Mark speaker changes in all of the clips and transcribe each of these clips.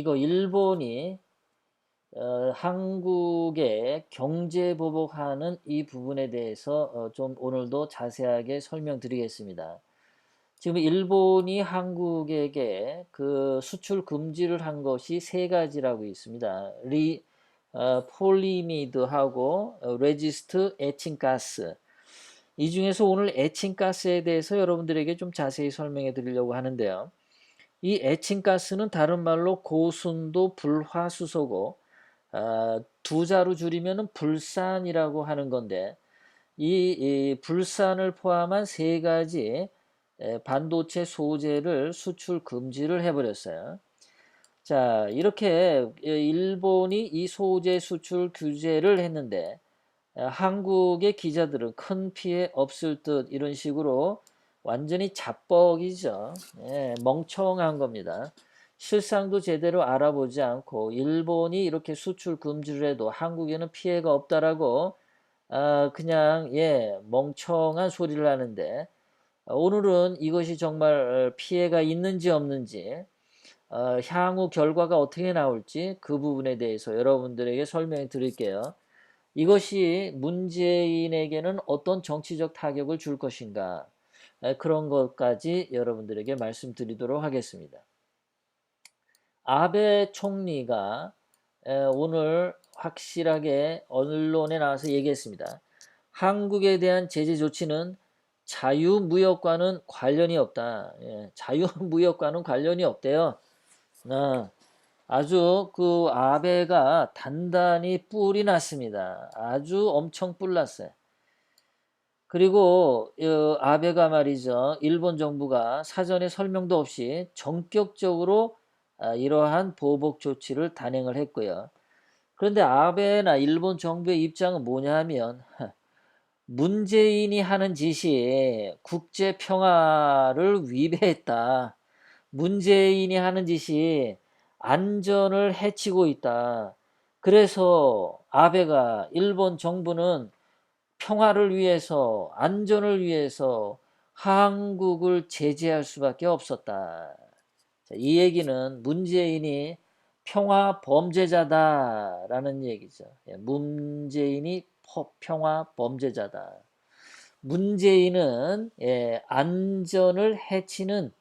Speaker 1: 이거 일본이 한국에 경제 보복하는 이 부분에 대해서 좀 오늘도 자세하게 설명드리겠습니다. 지금 일본이 한국에게 그 수출 금지를 한 것이 세 가지라고 있습니다. 폴리미드하고 레지스트 에칭가스. 이 중에서 오늘 에칭가스에 대해서 여러분들에게 좀 자세히 설명해 드리려고 하는데요. 이 에칭가스는 다른 말로 고순도 불화수소고 두 자로 줄이면 불산이라고 하는 건데 이 불산을 포함한 세 가지 반도체 소재를 수출 금지를 해버렸어요. 자, 이렇게 일본이 이 소재 수출 규제를 했는데 한국의 기자들은 큰 피해 없을 듯 이런 식으로 완전히 자뻑이죠. 예, 멍청한 겁니다. 실상도 제대로 알아보지 않고 일본이 이렇게 수출 금지를 해도 한국에는 피해가 없다라고 그냥 멍청한 소리를 하는데 오늘은 이것이 정말 피해가 있는지 없는지 향후 결과가 어떻게 나올지 그 부분에 대해서 여러분들에게 설명해 드릴게요. 이것이 문재인에게는 어떤 정치적 타격을 줄 것인가 그런 것까지 여러분들에게 말씀드리도록 하겠습니다. 아베 총리가 오늘 확실하게 언론에 나와서 얘기했습니다. 한국에 대한 제재 조치는 자유무역과는 관련이 없다. 자유무역과는 관련이 없대요. 아주 그 아베가 단단히 뿔이 났습니다. 아주 엄청 뿔 났어요. 그리고 아베가 말이죠. 일본 정부가 사전에 설명도 없이 전격적으로 이러한 보복 조치를 단행을 했고요. 그런데 아베나 일본 정부의 입장은 뭐냐 하면 문재인이 하는 짓이 국제 평화를 위배했다. 문재인이 하는 짓이 안전을 해치고 있다. 그래서 아베가 일본 정부는 평화를 위해서 안전을 위해서 한국을 제재할 수밖에 없었다. 자, 이 얘기는 문재인이 평화 범죄자다라는 얘기죠. 문재인이 평화 범죄자다. 문재인은 안전을 해치는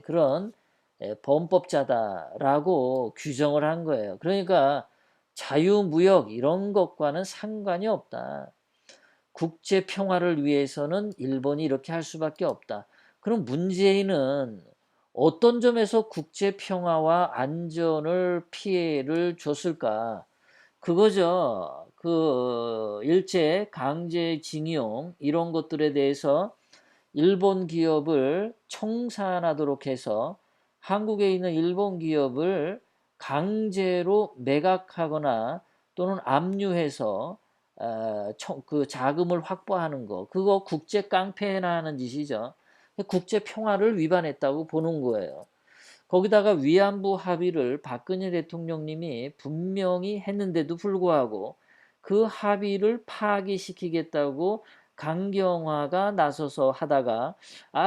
Speaker 1: 그런 범법자다라고 규정을 한 거예요. 그러니까 자유무역 이런 것과는 상관이 없다. 국제 평화를 위해서는 일본이 이렇게 할 수밖에 없다. 그럼 문재인은 어떤 점에서 국제 평화와 안전을 피해를 줬을까? 그거죠. 그 일제 강제징용 이런 것들에 대해서 일본 기업을 청산하도록 해서 한국에 있는 일본 기업을 강제로 매각하거나 또는 압류해서 그 자금을 확보하는 거 그거 국제 깡패나 하는 짓이죠. 국제 평화를 위반했다고 보는 거예요. 거기다가 위안부 합의를 박근혜 대통령님이 분명히 했는데도 불구하고 그 합의를 파기시키겠다고 강경화가 나서서 하다가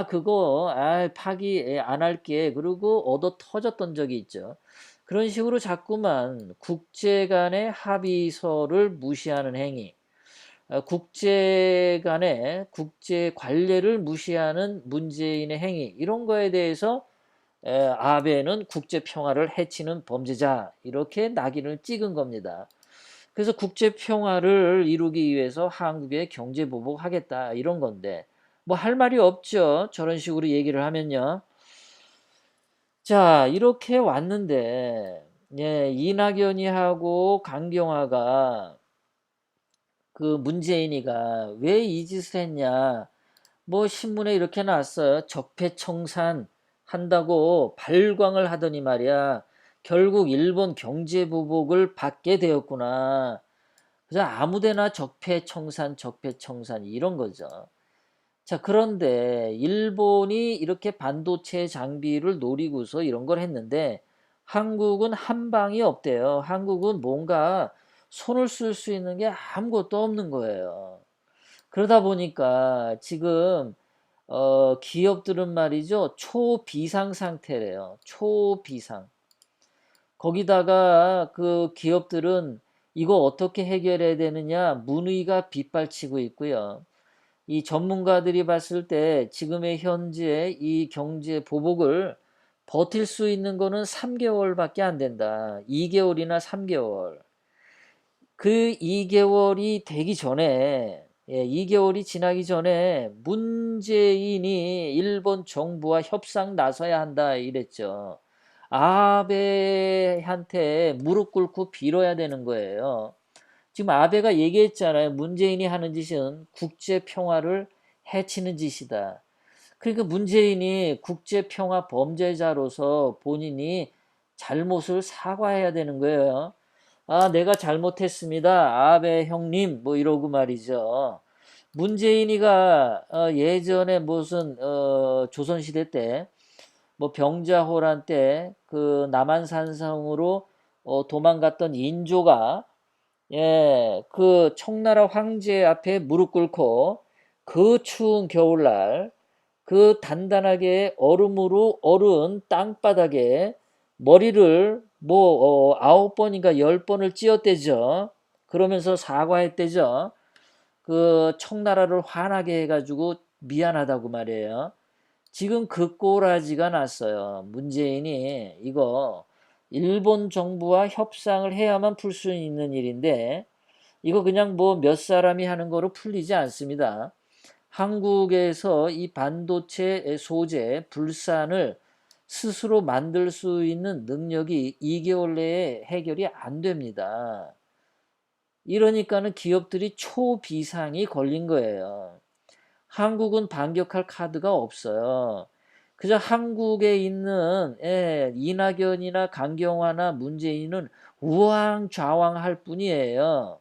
Speaker 1: 그거 파기 안 할게 그러고 얻어 터졌던 적이 있죠. 그런 식으로 자꾸만 국제 간의 합의서를 무시하는 행위, 국제 간의 국제 관례를 무시하는 문재인의 행위 이런 거에 대해서 아베는 국제 평화를 해치는 범죄자 이렇게 낙인을 찍은 겁니다. 그래서 국제 평화를 이루기 위해서 한국에 경제 보복하겠다 이런 건데 뭐 할 말이 없죠. 저런 식으로 얘기를 하면요. 자, 이렇게 왔는데 이낙연이 하고 강경화가 그 문재인이가 왜 이 짓을 했냐 뭐 신문에 이렇게 나왔어요. 적폐청산 한다고 발광을 하더니 말이야. 결국 일본 경제보복을 받게 되었구나. 그래서 아무데나 적폐청산, 적폐청산 이런 거죠. 자, 그런데 일본이 이렇게 반도체 장비를 노리고서 이런 걸 했는데 한국은 한 방이 없대요. 한국은 뭔가 손을 쓸 수 있는 게 아무것도 없는 거예요. 그러다 보니까 지금 기업들은 말이죠. 초비상 상태래요. 초비상. 거기다가 그 기업들은 이거 어떻게 해결해야 되느냐 문의가 빗발치고 있고요. 이 전문가들이 봤을 때 지금의 현재 이 경제 보복을 버틸 수 있는 거는 3개월밖에 안 된다. 2개월이나 3개월. 그 2개월이 되기 전에, 2개월이 지나기 전에 문재인이 일본 정부와 협상 나서야 한다 이랬죠. 아베한테 무릎 꿇고 빌어야 되는 거예요. 지금 아베가 얘기했잖아요. 문재인이 하는 짓은 국제 평화를 해치는 짓이다. 그러니까 문재인이 국제 평화 범죄자로서 본인이 잘못을 사과해야 되는 거예요. 아, 내가 잘못했습니다. 아베 형님, 뭐 이러고 말이죠. 문재인이가 예전에 무슨 조선시대 때 뭐 병자호란 때 그 남한산성으로 도망갔던 인조가 그 청나라 황제 앞에 무릎 꿇고 그 추운 겨울날 그 단단하게 얼음으로 얼은 땅바닥에 머리를 뭐 9번인가 10번을 찧었대죠. 그러면서 사과했대죠. 그 청나라를 화나게 해가지고 미안하다고 말이에요. 지금 그 꼬라지가 났어요. 문재인이 이거 일본 정부와 협상을 해야만 풀 수 있는 일인데 이거 그냥 뭐 몇 사람이 하는 거로 풀리지 않습니다. 한국에서 이 반도체 소재 불산을 스스로 만들 수 있는 능력이 2개월 내에 해결이 안 됩니다. 이러니까는 기업들이 초비상이 걸린 거예요. 한국은 반격할 카드가 없어요. 그저 한국에 있는 이낙연이나 강경화나 문재인은 우왕좌왕할 뿐이에요.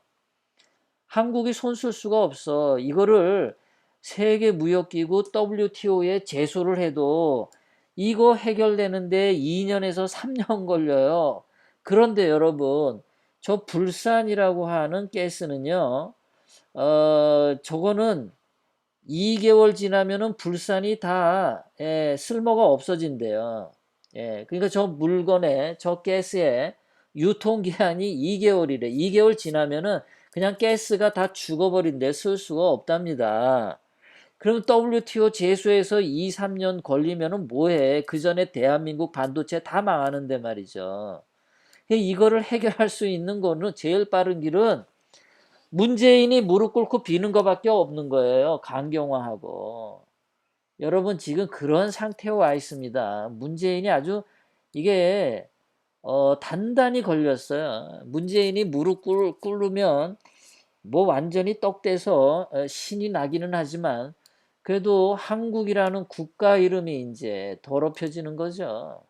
Speaker 1: 한국이 손 쓸 수가 없어. 이거를 세계무역기구 WTO에 제소를 해도 이거 해결되는데 2년에서 3년 걸려요. 그런데 여러분, 저 불산이라고 하는 가스는요, 저거는 2개월 지나면은 불산이 다 쓸모가 없어진대요. 그러니까 저 물건에 저 가스의 유통기한이 2개월이래. 2개월 지나면은 그냥 가스가 다 죽어버린대. 쓸 수가 없답니다. 그럼 WTO 제소에서 2, 3년 걸리면은 뭐해? 그 전에 대한민국 반도체 다 망하는데 말이죠. 이거를 해결할 수 있는 거는 제일 빠른 길은 문재인이 무릎 꿇고 비는 것밖에 없는 거예요. 강경화하고. 여러분 지금 그런 상태에 와 있습니다. 문재인이 아주 이게 단단히 걸렸어요. 문재인이 무릎 꿇으면 뭐 완전히 떡대서 신이 나기는 하지만 그래도 한국이라는 국가 이름이 이제 더럽혀지는 거죠.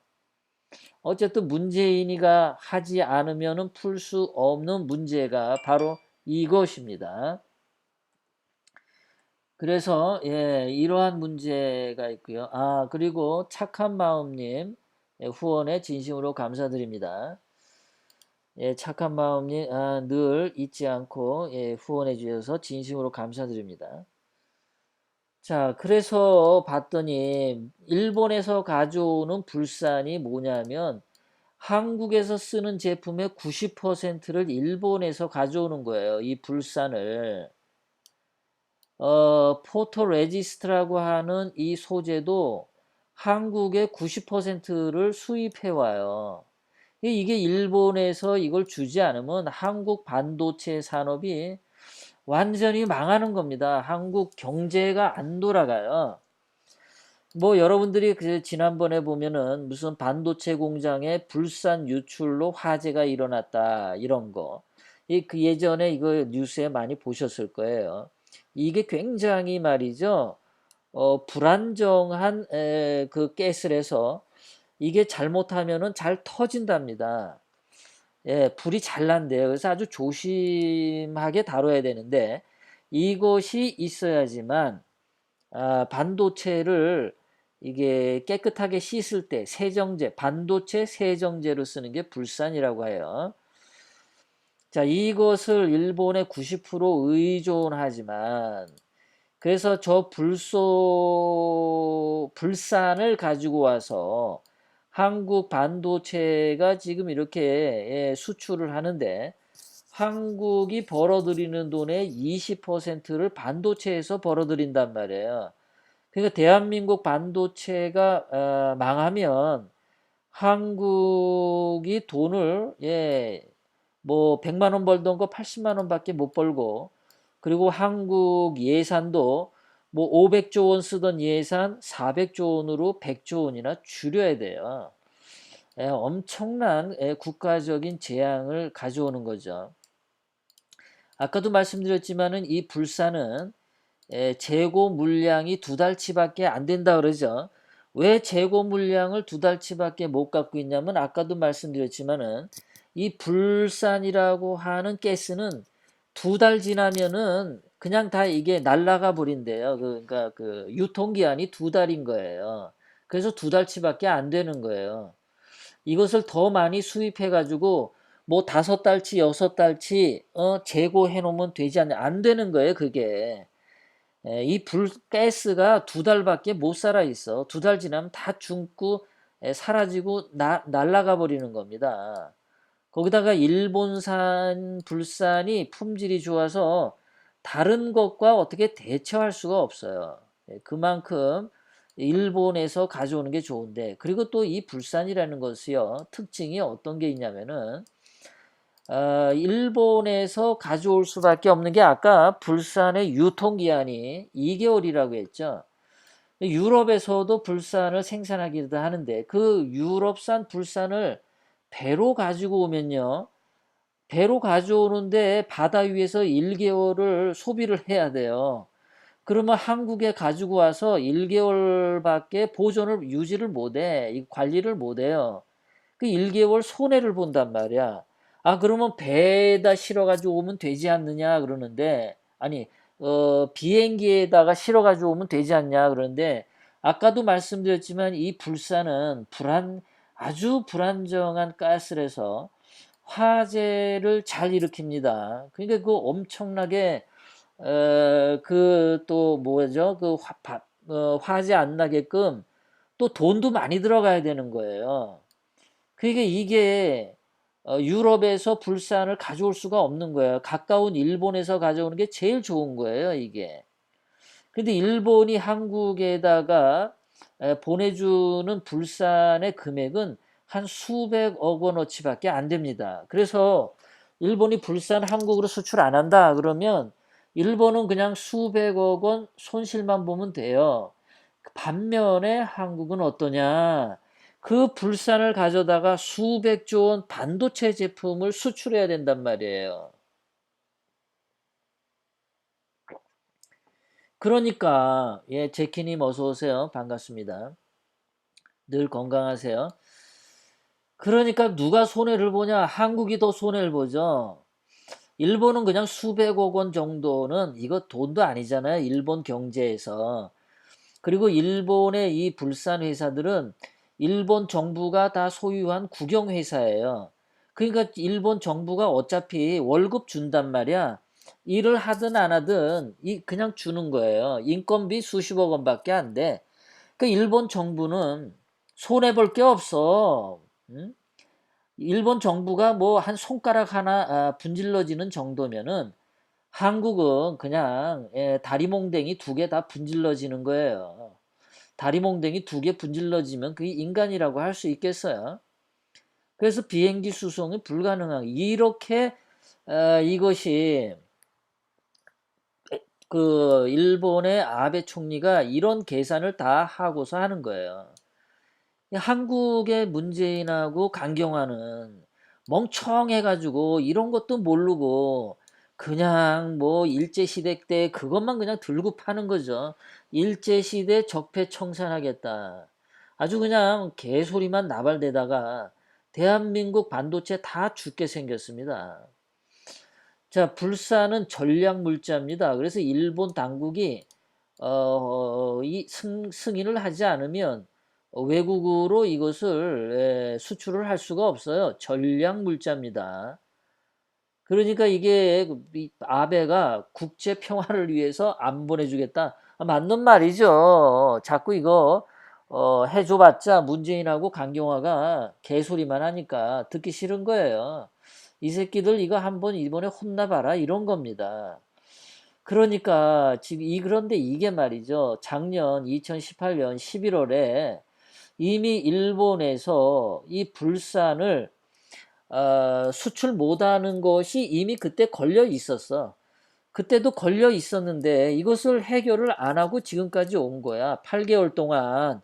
Speaker 1: 어쨌든 문재인이가 하지 않으면 풀 수 없는 문제가 바로 이것입니다. 그래서 이러한 문제가 있고요. 아, 그리고 착한 마음님 후원에 진심으로 감사드립니다. 착한 마음님 늘 잊지 않고 후원해 주셔서 진심으로 감사드립니다. 자, 그래서 봤더니 일본에서 가져오는 불산이 뭐냐면 한국에서 쓰는 제품의 90%를 일본에서 가져오는 거예요. 이 불산을. 포토레지스트라고 하는 이 소재도 한국의 90%를 수입해 와요. 이게 일본에서 이걸 주지 않으면 한국 반도체 산업이 완전히 망하는 겁니다. 한국 경제가 안 돌아가요. 뭐 여러분들이 그 지난번에 보면은 무슨 반도체 공장에 불산 유출로 화재가 일어났다 이런 거. 그 예전에 이거 뉴스에 많이 보셨을 거예요. 이게 굉장히 말이죠. 불안정한 그 가스라서 이게 잘못하면은 잘 터진답니다. 불이 잘 난대요. 그래서 아주 조심하게 다뤄야 되는데 이것이 있어야지만 반도체를 이게 깨끗하게 씻을 때 세정제, 반도체 세정제로 쓰는 게 불산이라고 해요. 자, 이것을 일본에 90% 의존하지만 그래서 저 불산을 가지고 와서 한국 반도체가 지금 이렇게 수출을 하는데 한국이 벌어들이는 돈의 20%를 반도체에서 벌어들인단 말이에요. 그러니까 대한민국 반도체가 망하면 한국이 돈을 뭐 100만 원 벌던 거 80만 원밖에 못 벌고, 그리고 한국 예산도 뭐 500조 원 쓰던 예산 400조 원으로 100조 원이나 줄여야 돼요. 엄청난 국가적인 재앙을 가져오는 거죠. 아까도 말씀드렸지만은 이 불사는 재고 물량이 2달치밖에 안 된다 그러죠. 왜 재고 물량을 2달치밖에 못 갖고 있냐면 아까도 말씀드렸지만은 이 불산이라고 하는 가스는 2달 지나면은 그냥 다 이게 날아가 버린대요. 그러니까 그 유통기한이 2달인 거예요. 그래서 2달치밖에 안 되는 거예요. 이것을 더 많이 수입해 가지고 뭐 5달치 6달치 재고해 놓으면 되지 않냐, 안 되는 거예요 그게. 이 가스가 2달밖에 못 살아 있어. 2달 지나면 다 죽고 사라지고 날아가 버리는 겁니다. 거기다가 일본산 불산이 품질이 좋아서 다른 것과 어떻게 대처할 수가 없어요. 그만큼 일본에서 가져오는 게 좋은데, 그리고 또 이 불산이라는 것이요, 특징이 어떤 게 있냐면은 일본에서 가져올 수밖에 없는 게 아까 불산의 유통기한이 2개월이라고 했죠. 유럽에서도 불산을 생산하기도 하는데 그 유럽산 불산을 배로 가지고 오면요, 배로 가져오는데 바다 위에서 1개월을 소비를 해야 돼요. 그러면 한국에 가지고 와서 1개월밖에 보존을 유지를 못해. 관리를 못해요. 그 1개월 손해를 본단 말이야. 아, 그러면 배에다 실어가지고 오면 되지 않느냐 그러는데, 아니, 비행기에다가 실어가지고 오면 되지 않냐 그러는데, 아까도 말씀드렸지만 이 불사는 아주 불안정한 가스라서 화재를 잘 일으킵니다. 그러니까 그 엄청나게 그 또 뭐죠? 화재 안 나게끔 또 돈도 많이 들어가야 되는 거예요. 그러니까 이게 유럽에서 불산을 가져올 수가 없는 거예요. 가까운 일본에서 가져오는 게 제일 좋은 거예요, 이게. 근데 일본이 한국에다가 보내주는 불산의 금액은 한 수백억 원어치밖에 안 됩니다. 그래서 일본이 불산 한국으로 수출 안 한다 그러면 일본은 그냥 수백억 원 손실만 보면 돼요. 반면에 한국은 어떠냐? 그 불산을 가져다가 수백조 원 반도체 제품을 수출해야 된단 말이에요. 그러니까 제키님 어서 오세요. 반갑습니다. 늘 건강하세요. 그러니까 누가 손해를 보냐? 한국이 더 손해를 보죠. 일본은 그냥 수백억 원 정도는 이거 돈도 아니잖아요. 일본 경제에서. 그리고 일본의 이 불산 회사들은 일본 정부가 다 소유한 국영 회사예요. 그러니까 일본 정부가 어차피 월급 준단 말이야. 일을 하든 안 하든 그냥 주는 거예요. 인건비 수십억 원밖에 안 돼. 그 일본 정부는 손해 볼 게 없어. 응? 일본 정부가 뭐 한 손가락 하나 분질러지는 정도면은 한국은 그냥 다리몽댕이 2개 다 분질러지는 거예요. 다리몽댕이 2개 분질러지면 그게 인간이라고 할 수 있겠어요? 그래서 비행기 수송이 불가능한, 이렇게 이것이 그 일본의 아베 총리가 이런 계산을 다 하고서 하는 거예요. 한국의 문재인하고 강경화는 멍청해가지고 이런 것도 모르고 그냥 뭐 일제시대 때 그것만 그냥 들고 파는 거죠. 일제시대 적폐청산하겠다. 아주 그냥 개소리만 나발대다가 대한민국 반도체 다 죽게 생겼습니다. 자, 불사는 전략 물자입니다. 그래서 일본 당국이 승인을 하지 않으면 외국으로 이것을 수출을 할 수가 없어요. 전략 물자입니다. 그러니까 이게 아베가 국제 평화를 위해서 안 보내주겠다. 맞는 말이죠. 자꾸 이거 해줘봤자 문재인하고 강경화가 개소리만 하니까 듣기 싫은 거예요. 이 새끼들 이거 한번 이번에 혼나봐라 이런 겁니다. 그러니까 지금 그런데 이게 말이죠. 작년 2018년 11월에 이미 일본에서 이 불산을 수출 못하는 것이 이미 그때 걸려 있었어. 그때도 걸려 있었는데 이것을 해결을 안 하고 지금까지 온 거야. 8개월 동안.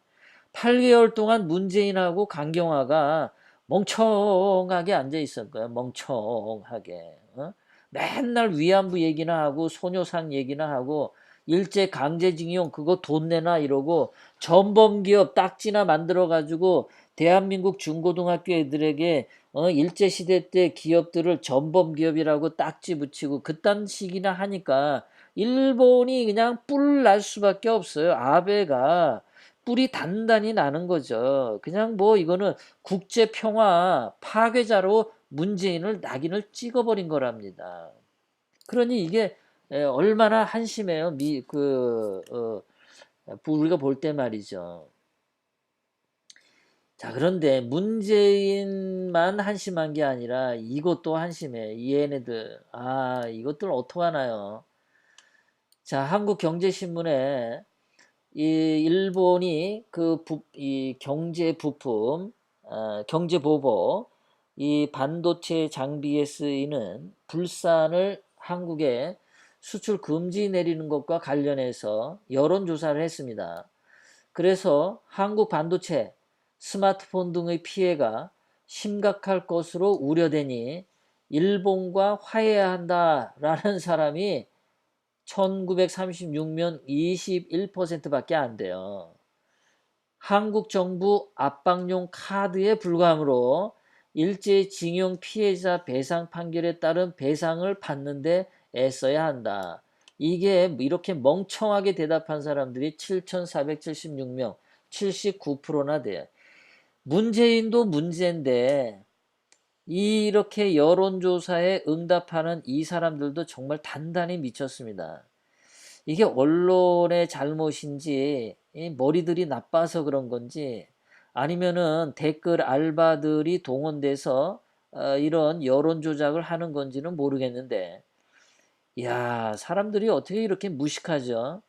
Speaker 1: 8개월 동안 문재인하고 강경화가 멍청하게 앉아 있을 거야. 멍청하게. 어? 맨날 위안부 얘기나 하고 소녀상 얘기나 하고 일제 강제징용 그거 돈 내나 이러고 전범기업 딱지나 만들어 가지고 대한민국 중고등학교 애들에게 일제 시대 때 기업들을 전범기업이라고 딱지 붙이고 그딴 식이나 하니까 일본이 그냥 뿔 날 수밖에 없어요. 아베가 뿔이 단단히 나는 거죠. 그냥 뭐 이거는 국제 평화 파괴자로 문재인을 낙인을 찍어버린 거랍니다. 그러니 이게 얼마나 한심해요. 우리가 볼 때 말이죠. 자, 그런데 문재인만 한심한 게 아니라 이것도 한심해. 얘네들. 이것들 어떡하나요? 자, 한국경제신문에 이 일본이 이 경제 부품, 경제 보복, 이 반도체 장비에 쓰이는 불산을 한국에 수출 금지 내리는 것과 관련해서 여론조사를 했습니다. 그래서 한국 반도체, 스마트폰 등의 피해가 심각할 것으로 우려되니 일본과 화해해야 한다라는 사람이 1936명 21%밖에 안 돼요. 한국 정부 압박용 카드에 불과하므로 일제징용 피해자 배상 판결에 따른 배상을 받는데 애써야 한다. 이게 이렇게 멍청하게 대답한 사람들이 7,476명, 79%나 돼요. 문재인도 문제인데 이렇게 여론조사에 응답하는 이 사람들도 정말 단단히 미쳤습니다. 이게 언론의 잘못인지 머리들이 나빠서 그런 건지 아니면은 댓글 알바들이 동원돼서 이런 여론 조작을 하는 건지는 모르겠는데 야 사람들이 어떻게 이렇게 무식하죠?